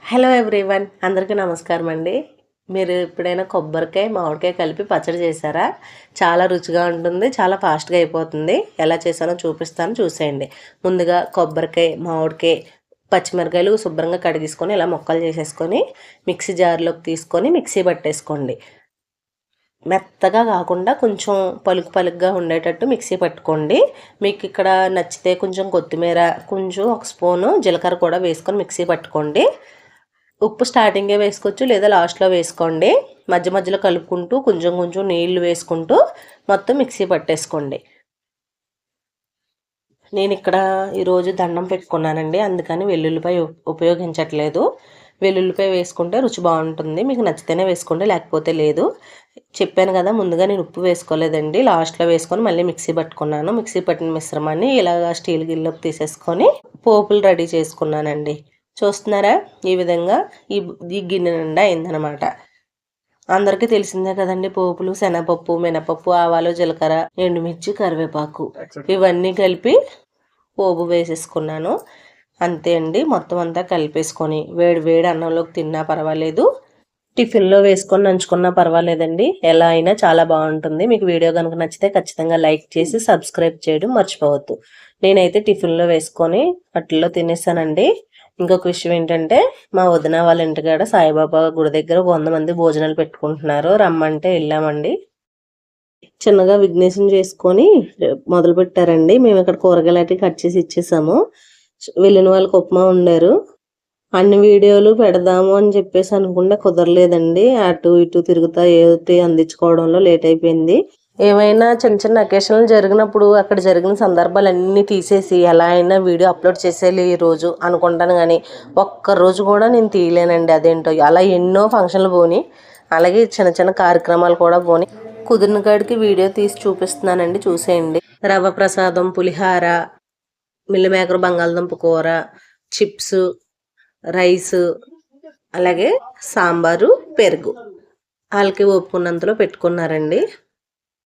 Hello everyone, అందరికీ నమస్కారం అండి. మీరు ఎప్పుడైనా కొబ్బరికాయ మామిడికాయ కలిపి పచ్చడి చేశారా? చాలా రుచిగా ఉంటుంది, చాలా ఫాస్ట్గా అయిపోతుంది. ఎలా చేశానో చూపిస్తాను, చూసేయండి. ముందుగా కొబ్బరికాయ, మామిడికాయ, పచ్చిమిరకాయలు శుభ్రంగా కడిగేసుకొని ఇలా ముక్కలు చేసేసుకొని మిక్సీ జార్లోకి తీసుకొని మిక్సీ పట్టేసుకోండి. మెత్తగా కాకుండా కొంచెం పలుకు పలుకుగా ఉండేటట్టు మిక్సీ పట్టుకోండి. మీకు ఇక్కడ నచ్చితే కొంచెం కొత్తిమీర, కొంచెం ఒక స్పూను జీలకర్ర కూడా వేసుకొని మిక్సీ పట్టుకోండి. ఉప్పు స్టార్టింగే వేసుకోవచ్చు, లేదా లాస్ట్లో వేసుకోండి. మధ్య మధ్యలో కలుపుకుంటూ కొంచెం కొంచెం నీళ్లు వేసుకుంటూ మొత్తం మిక్సీ పట్టేసుకోండి. నేను ఇక్కడ ఈరోజు దండం పెట్టుకున్నానండి, అందుకని వెల్లుల్లిపాయ ఉపయోగించట్లేదు. వెల్లుల్లిపాయ వేసుకుంటే రుచి బాగుంటుంది. మీకు నచ్చితేనే వేసుకోండి, లేకపోతే లేదు. చెప్పాను కదా, ముందుగా నేను ఉప్పు వేసుకోలేదండి, లాస్ట్లో వేసుకొని మళ్ళీ మిక్సీ పట్టుకున్నాను. మిక్సీ పట్టిన మిశ్రమాన్ని ఇలాగా స్టీల్ గిన్నెలోకి తీసేసుకొని పోపులు రెడీ చేసుకున్నానండి. చూస్తున్నారా, ఈ విధంగా ఈ గిన్నె నిండా అయిందనమాట. అందరికీ తెలిసిందే కదండి, పోపులు శనగపప్పు, మినపప్పు, ఆవాలు, జీలకర్ర, ఎండుమిర్చి, కరివేపాకు ఇవన్నీ కలిపి పోపు వేసేసుకున్నాను. అంతే అండి, మొత్తం అంతా కలిపేసుకొని వేడి వేడి అన్నంలోకి తిన్నా పర్వాలేదు, టిఫిన్లో వేసుకొని నంచుకున్నా పర్వాలేదండి. ఎలా అయినా చాలా బాగుంటుంది. మీకు వీడియో కనుక నచ్చితే ఖచ్చితంగా లైక్ చేసి సబ్స్క్రైబ్ చేయడం మర్చిపోవద్దు. నేనైతే టిఫిన్లో వేసుకొని అట్లలో తినేసానండి. ఇంకొక విషయం ఏంటంటే, మా వదిన వాళ్ళ ఇంటికాడ సాయిబాబా గుడి దగ్గర 100 మంది భోజనాలు పెట్టుకుంటున్నారు, రమ్మంటే వెళ్ళామండి. చిన్నగా విఘ్నేశం చేసుకొని మొదలు పెట్టారండి. మేము ఇక్కడ కూరగాయలు అయితే కట్ చేసి ఇచ్చేసాము. వెళ్ళిన వాళ్ళకి ఉప్మా వండారు. అన్ని వీడియోలు పెడదాము అని చెప్పేసి అనుకుంటే కుదరలేదండి. అటు ఇటు తిరుగుతా ఏది అందించుకోవడంలో లేట్ అయిపోయింది. ఏమైనా చిన్న చిన్న అకేషన్లు జరిగినప్పుడు అక్కడ జరిగిన సందర్భాలన్నీ తీసేసి ఎలా అయినా వీడియో అప్లోడ్ చేసేయాలి ఈరోజు అనుకుంటాను, కానీ ఒక్కరోజు కూడా నేను తీయలేనండి. అదేంటో అలా ఎన్నో ఫంక్షన్లు పోని, అలాగే చిన్న చిన్న కార్యక్రమాలు కూడా పోని. కుదిరిన కాడికి వీడియో తీసి చూపిస్తున్నానండి, చూసేయండి. రవ్వ ప్రసాదం, పులిహార, మిల్లమేకర బంగాళదుంప కూర, చిప్స్, రైసు, అలాగే సాంబారు, పెరుగు వాళ్ళకి ఒప్పుకున్నంతలో పెట్టుకున్నారండి.